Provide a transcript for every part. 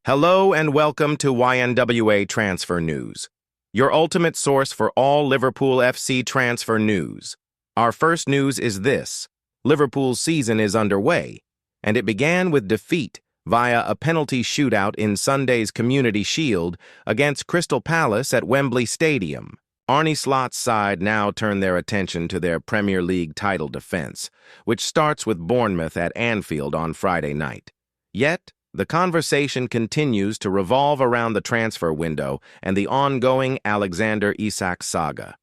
Hello and welcome to YNWA Transfer News, your ultimate source for all Liverpool FC transfer news. Our first news is this: Liverpool's season is underway, and it began with defeat via a penalty shootout in Sunday's Community Shield against Crystal Palace at Wembley Stadium. Arne Slot's side now turn their attention to their Premier League title defense, which starts with Bournemouth at Anfield on Friday night. Yet, the conversation continues to revolve around the transfer window and the ongoing Alexander Isak saga.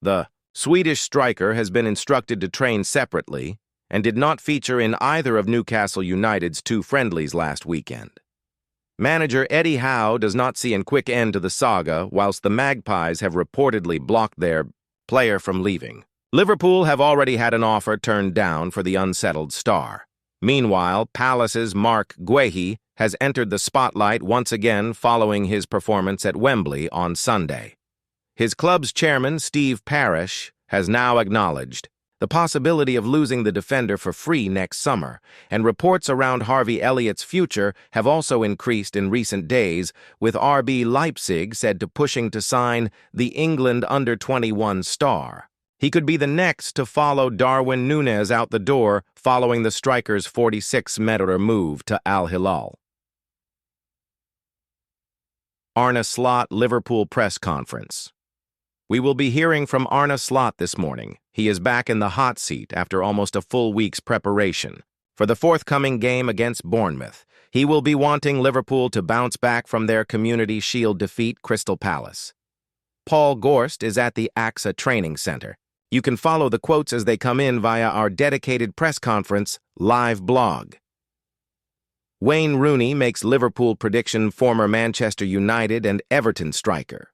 The Swedish striker has been instructed to train separately and did not feature in either of Newcastle United's two friendlies last weekend. Manager Eddie Howe does not see a quick end to the saga, whilst the Magpies have reportedly blocked their player from leaving. Liverpool have already had an offer turned down for the unsettled star. Meanwhile, Palace's Isak Guehi has entered the spotlight once again following his performance at Wembley on Sunday. His club's chairman, Steve Parish, has now acknowledged the possibility of losing the defender for free next summer, and reports around Harvey Elliott's future have also increased in recent days, with RB Leipzig said to pushing to sign the England under-21 star. He could be the next to follow Darwin Núñez out the door following the striker's 46-meter move to Al Hilal. Arne Slot Liverpool press conference. We will be hearing from Arne Slot this morning. He is back in the hot seat after almost a full week's preparation. For the forthcoming game against Bournemouth, he will be wanting Liverpool to bounce back from their Community Shield defeat Crystal Palace. Paul Gorst is at the AXA Training Center. You can follow the quotes as they come in via our dedicated press conference live blog. Wayne Rooney makes Liverpool prediction former Manchester United and Everton striker.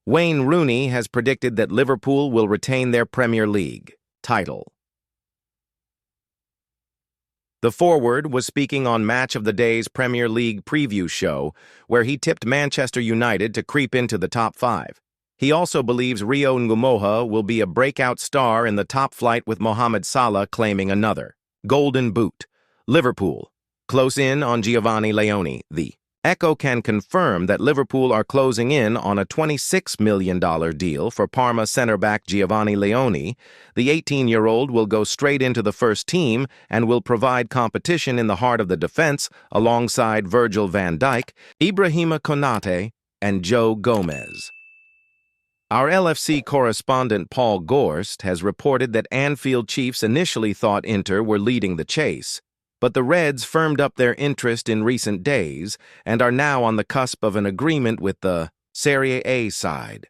Wayne Rooney has predicted that Liverpool will retain their Premier League title. The forward was speaking on Match of the Day's Premier League preview show, where he tipped Manchester United to creep into the top 5. He also believes Rio Ngumoha will be a breakout star in the top flight, with Mohamed Salah claiming another Golden Boot. Liverpool, close in on Giovani Leoni. The Echo can confirm that Liverpool are closing in on a $26 million deal for Parma center-back Giovani Leoni. The 18-year-old will go straight into the first team and will provide competition in the heart of the defense alongside Virgil van Dijk, Ibrahima Konate, and Joe Gomez. Our LFC correspondent Paul Gorst has reported that Anfield Chiefs initially thought Inter were leading the chase, but the Reds firmed up their interest in recent days and are now on the cusp of an agreement with the Serie A side.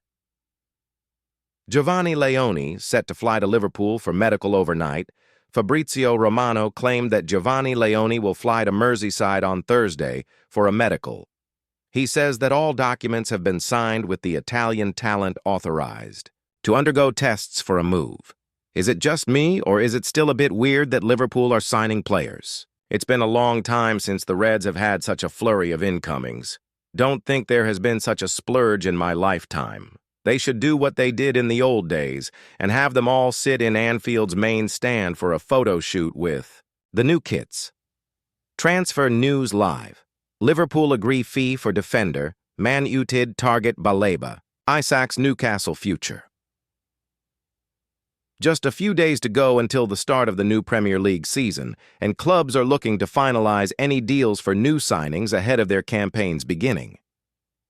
Giovani Leoni, set to fly to Liverpool for medical overnight. Fabrizio Romano claimed that Giovani Leoni will fly to Merseyside on Thursday for a medical. He says that all documents have been signed with the Italian talent authorized to undergo tests for a move. Is it just me, or is it still a bit weird that Liverpool are signing players? It's been a long time since the Reds have had such a flurry of incomings. Don't think there has been such a splurge in my lifetime. They should do what they did in the old days and have them all sit in Anfield's main stand for a photo shoot with the new kits. Transfer News Live. Liverpool agree fee for defender. Man United target Balaba. Isak's Newcastle future. Just a few days to go until the start of the new Premier League season, and clubs are looking to finalize any deals for new signings ahead of their campaign's beginning.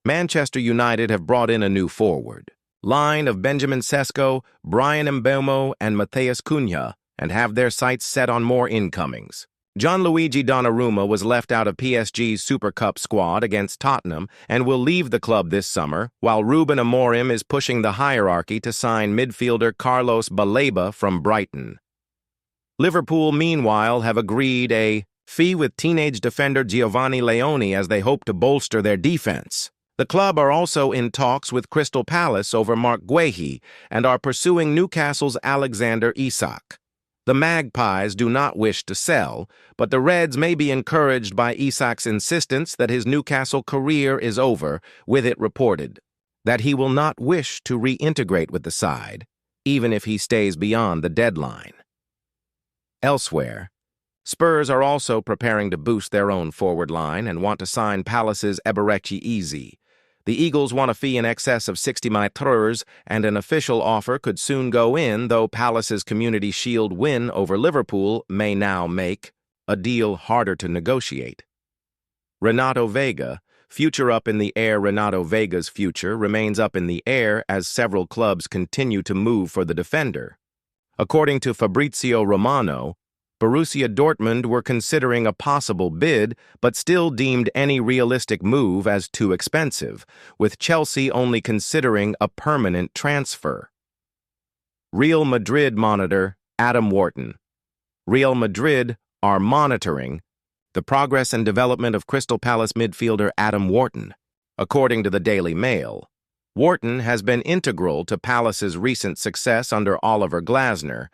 Manchester United have brought in a new forward line of Benjamin Sesko, Brian Mbeumo, and Matheus Cunha, and have their sights set on more incomings. Gianluigi Donnarumma was left out of PSG's Super Cup squad against Tottenham and will leave the club this summer, while Ruben Amorim is pushing the hierarchy to sign midfielder Carlos Balaba from Brighton. Liverpool, meanwhile, have agreed a fee with teenage defender Giovani Leoni as they hope to bolster their defense. The club are also in talks with Crystal Palace over Isak Guehi and are pursuing Newcastle's Alexander Isak. The Magpies do not wish to sell, but the Reds may be encouraged by Isak's insistence that his Newcastle career is over, with it reported that he will not wish to reintegrate with the side, even if he stays beyond the deadline. Elsewhere, Spurs are also preparing to boost their own forward line and want to sign Palace's Eberechi Eze. The Eagles want a fee in excess of 60 million, and an official offer could soon go in, though Palace's Community Shield win over Liverpool may now make a deal harder to negotiate. Renato Vega, future up in the air. Renato Vega's future remains up in the air as several clubs continue to move for the defender. According to Fabrizio Romano, Borussia Dortmund were considering a possible bid, but still deemed any realistic move as too expensive, with Chelsea only considering a permanent transfer. Real Madrid monitor Adam Wharton. Real Madrid are monitoring the progress and development of Crystal Palace midfielder Adam Wharton. According to the Daily Mail, Wharton has been integral to Palace's recent success under Oliver Glasner,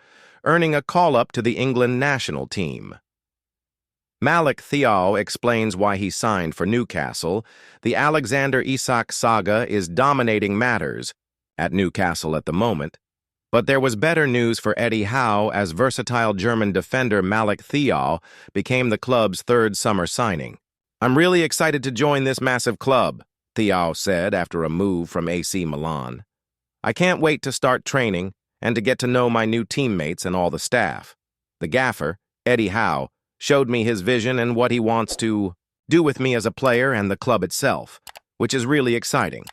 earning a call-up to the England national team. Malik Thiaw explains why he signed for Newcastle. The Alexander Isak saga is dominating matters at Newcastle at the moment, but there was better news for Eddie Howe as versatile German defender Malik Thiaw became the club's third summer signing. "I'm really excited to join this massive club," Thiaw said after a move from AC Milan. "I can't wait to start training and to get to know my new teammates and all the staff. The gaffer, Eddie Howe, showed me his vision and what he wants to do with me as a player and the club itself, which is really exciting.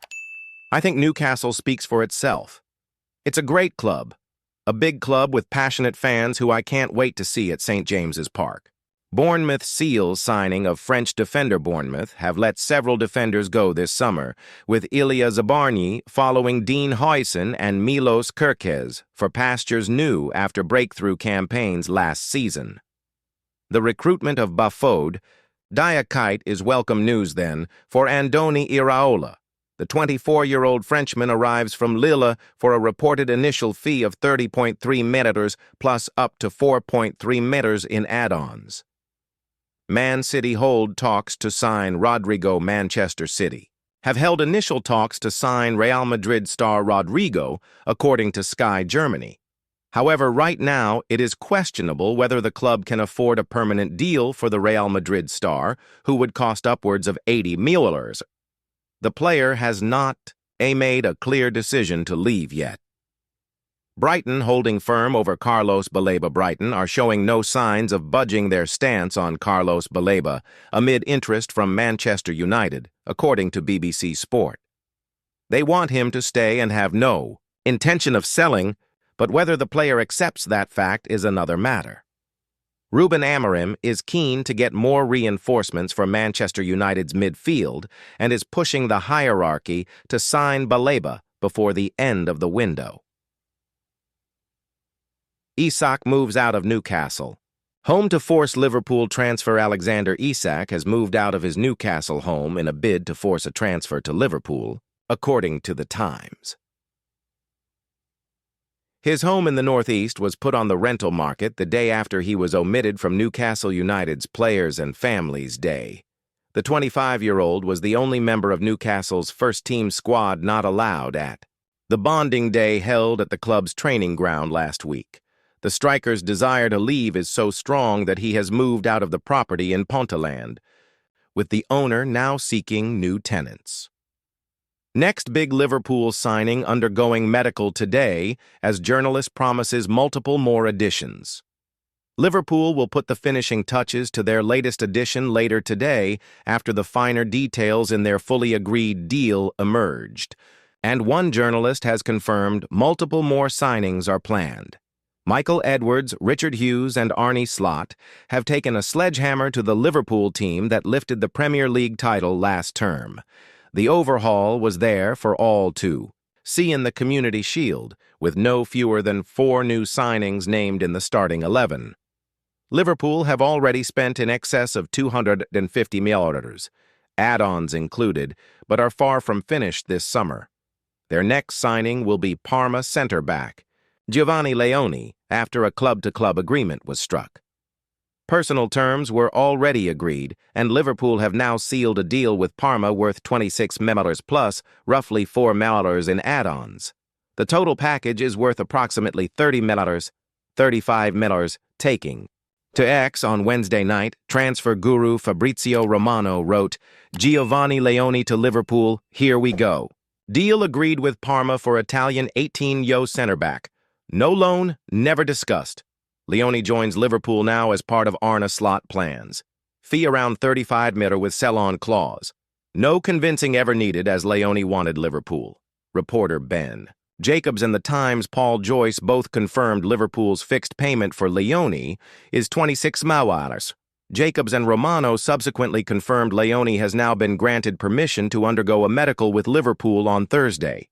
I think Newcastle speaks for itself. It's a great club, a big club with passionate fans who I can't wait to see at St. James's Park." Bournemouth Seals signing of French defender Bournemouth have let several defenders go this summer, with Ilya Zabarny following Dean Huijsen and Milos Kerkez for pastures new after breakthrough campaigns last season. The recruitment of Bafod Diakite is welcome news then for Andoni Iraola. The 24-year-old Frenchman arrives from Lille for a reported initial fee of 30.3 meters plus up to 4.3 meters in add-ons. Man City hold talks to sign Rodrigo. Manchester City have held initial talks to sign Real Madrid star Rodrigo, according to Sky Germany. However, right now, it is questionable whether the club can afford a permanent deal for the Real Madrid star, who would cost upwards of 80 million. The player has not made a clear decision to leave yet. Brighton holding firm over Carlos Balaba. Brighton are showing no signs of budging their stance on Carlos Balaba amid interest from Manchester United, according to BBC Sport. They want him to stay and have no intention of selling, but whether the player accepts that fact is another matter. Ruben Amorim is keen to get more reinforcements for Manchester United's midfield and is pushing the hierarchy to sign Balaba before the end of the window. Isak moves out of Newcastle. Home to force Liverpool transfer Alexander Isak has moved out of his Newcastle home in a bid to force a transfer to Liverpool, according to The Times. His home in the Northeast was put on the rental market the day after he was omitted from Newcastle United's Players and Families Day. The 25-year-old was the only member of Newcastle's first-team squad not allowed at the bonding day held at the club's training ground last week. The striker's desire to leave is so strong that he has moved out of the property in Ponteland, with the owner now seeking new tenants. Next big Liverpool signing undergoing medical today as journalist promises multiple more additions. Liverpool will put the finishing touches to their latest addition later today after the finer details in their fully agreed deal emerged, and one journalist has confirmed multiple more signings are planned. Michael Edwards, Richard Hughes, and Arne Slot have taken a sledgehammer to the Liverpool team that lifted the Premier League title last term. The overhaul was there for all to see in the Community Shield, with no fewer than 4 new signings named in the starting 11. Liverpool have already spent in excess of 250 million, add-ons included, but are far from finished this summer. Their next signing will be Parma centre-back Giovani Leoni, after a club-to-club agreement was struck. Personal terms were already agreed, and Liverpool have now sealed a deal with Parma worth 26 million plus roughly 4 million in add-ons. The total package is worth approximately 30 million, 35 million, taking To X on Wednesday night, transfer guru Fabrizio Romano wrote, Giovani Leoni to Liverpool, here we go. Deal agreed with Parma for Italian 18-year center back. No loan, never discussed. Leoni joins Liverpool now as part of Arne Slot plans. Fee around 35 million with sell-on clause. No convincing ever needed as Leoni wanted Liverpool. Reporter Ben Jacobs and the Times' Paul Joyce both confirmed Liverpool's fixed payment for Leoni is $26 million. Jacobs and Romano subsequently confirmed Leoni has now been granted permission to undergo a medical with Liverpool on Thursday.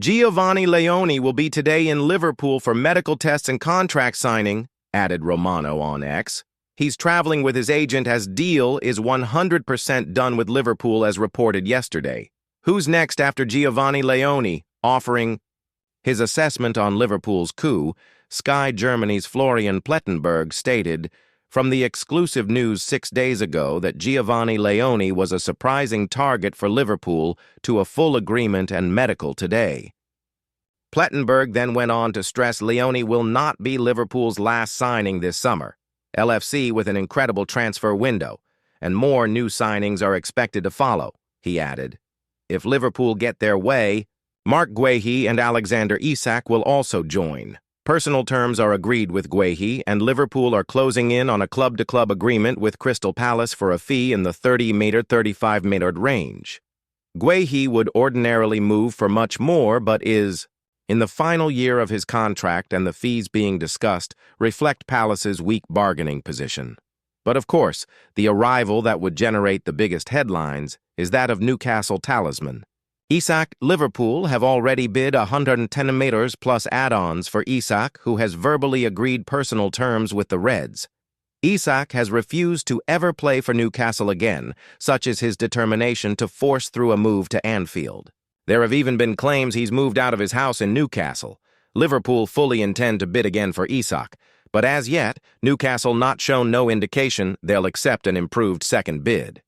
Giovani Leoni will be today in Liverpool for medical tests and contract signing, added Romano on X. He's traveling with his agent as deal is 100% done with Liverpool as reported yesterday. Who's next after Giovani Leoni, offering his assessment on Liverpool's coup? Sky Germany's Florian Plettenberg stated from the exclusive news 6 days ago that Giovani Leoni was a surprising target for Liverpool to a full agreement and medical today. Plettenberg then went on to stress Leoni will not be Liverpool's last signing this summer. LFC with an incredible transfer window, and more new signings are expected to follow, he added. If Liverpool get their way, Isak Guehi and Alexander Isak will also join. Personal terms are agreed with Guehi, and Liverpool are closing in on a club-to-club agreement with Crystal Palace for a fee in the 30-35 million range. Guehi would ordinarily move for much more, but is in the final year of his contract, and the fees being discussed reflect Palace's weak bargaining position. But of course, the arrival that would generate the biggest headlines is that of Newcastle talisman. Isak. Liverpool have already bid 110 million plus add-ons for Isak, who has verbally agreed personal terms with the Reds. Isak has refused to ever play for Newcastle again, such is his determination to force through a move to Anfield. There have even been claims he's moved out of his house in Newcastle. Liverpool fully intend to bid again for Isak, but as yet, Newcastle not shown no indication they'll accept an improved second bid.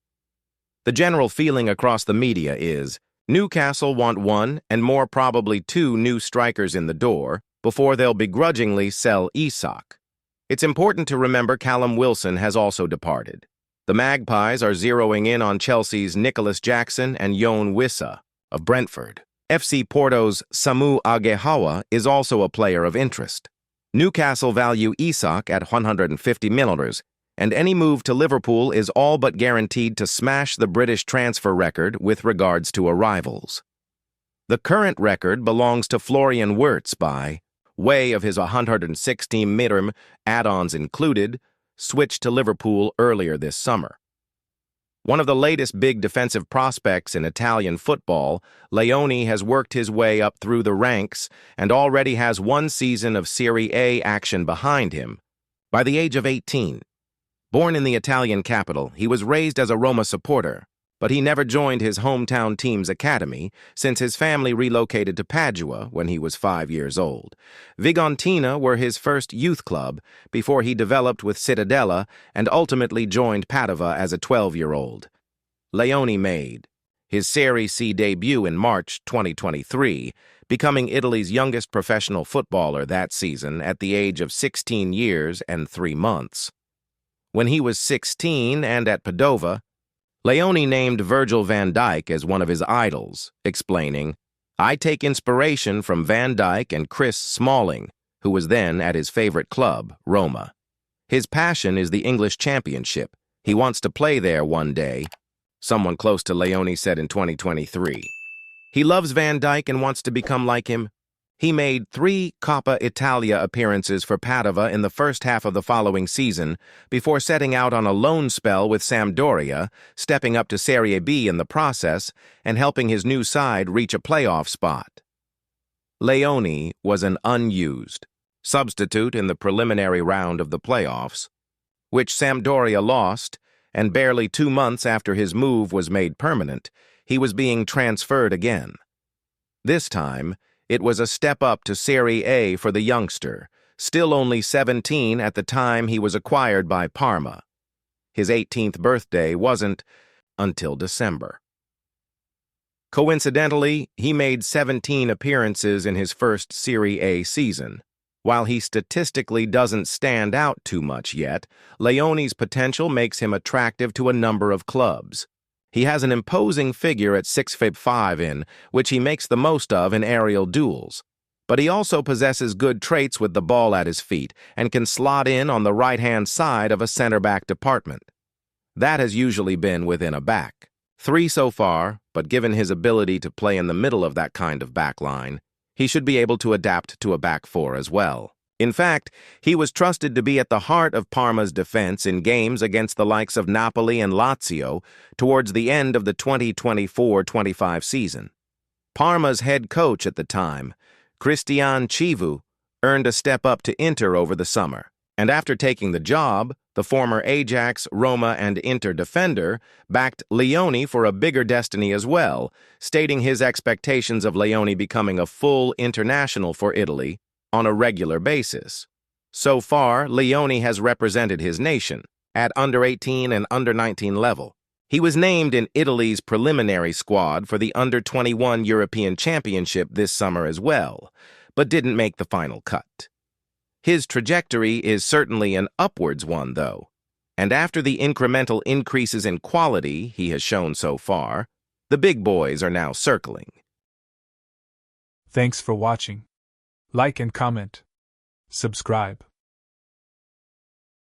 The general feeling across the media is Newcastle want one and more probably two new strikers in the door before they'll begrudgingly sell Isak. It's important to remember Callum Wilson has also departed. The Magpies are zeroing in on Chelsea's Nicholas Jackson and Yoane Wissa of Brentford. FC Porto's Samu Agehawa is also a player of interest. Newcastle value Isak at 150 million, and any move to Liverpool is all but guaranteed to smash the British transfer record with regards to arrivals. The current record belongs to Florian Wirtz by way of his 116 million, add-ons included, switched to Liverpool earlier this summer. One of the latest big defensive prospects in Italian football, Leoni has worked his way up through the ranks and already has one season of Serie A action behind him. By the age of 18, born in the Italian capital, he was raised as a Roma supporter, but he never joined his hometown team's academy since his family relocated to Padua when he was 5 years old. Vigontina were his first youth club before he developed with Cittadella and ultimately joined Padova as a 12-year-old. Leoni made his Serie C debut in March 2023, becoming Italy's youngest professional footballer that season at the age of 16 years and 3 months. When he was 16 and at Padova, Leoni named Virgil van Dijk as one of his idols, explaining, I take inspiration from Van Dijk and Chris Smalling, who was then at his favorite club, Roma. His passion is the English Championship. He wants to play there one day, someone close to Leoni said in 2023. He loves Van Dijk and wants to become like him. He made 3 Coppa Italia appearances for Padova in the first half of the following season before setting out on a loan spell with Sampdoria, stepping up to Serie B in the process and helping his new side reach a playoff spot. Leoni was an unused substitute in the preliminary round of the playoffs, which Sampdoria lost, and barely 2 months after his move was made permanent, he was being transferred again. This time, it was a step up to Serie A for the youngster, still only 17 at the time he was acquired by Parma. His 18th birthday wasn't until December. Coincidentally, he made 17 appearances in his first Serie A season. While he statistically doesn't stand out too much yet, Leoni's potential makes him attractive to a number of clubs. He has an imposing figure at 6'5" which he makes the most of in aerial duels. But he also possesses good traits with the ball at his feet and can slot in on the right-hand side of a center-back department. That has usually been within a back. 3 so far, but given his ability to play in the middle of that kind of back line, he should be able to adapt to a back 4 as well. In fact, he was trusted to be at the heart of Parma's defense in games against the likes of Napoli and Lazio towards the end of the 2024-25 season. Parma's head coach at the time, Cristian Chivu, earned a step up to Inter over the summer, and after taking the job, the former Ajax, Roma, and Inter defender backed Leoni for a bigger destiny as well, stating his expectations of Leoni becoming a full international for Italy on a regular basis. So far, Leoni has represented his nation at under-18 and under-19 level. He was named in Italy's preliminary squad for the under-21 European Championship this summer as well, but didn't make the final cut. His trajectory is certainly an upwards one, though, and after the incremental increases in quality he has shown so far, the big boys are now circling. Thanks for watching. Like and comment. Subscribe.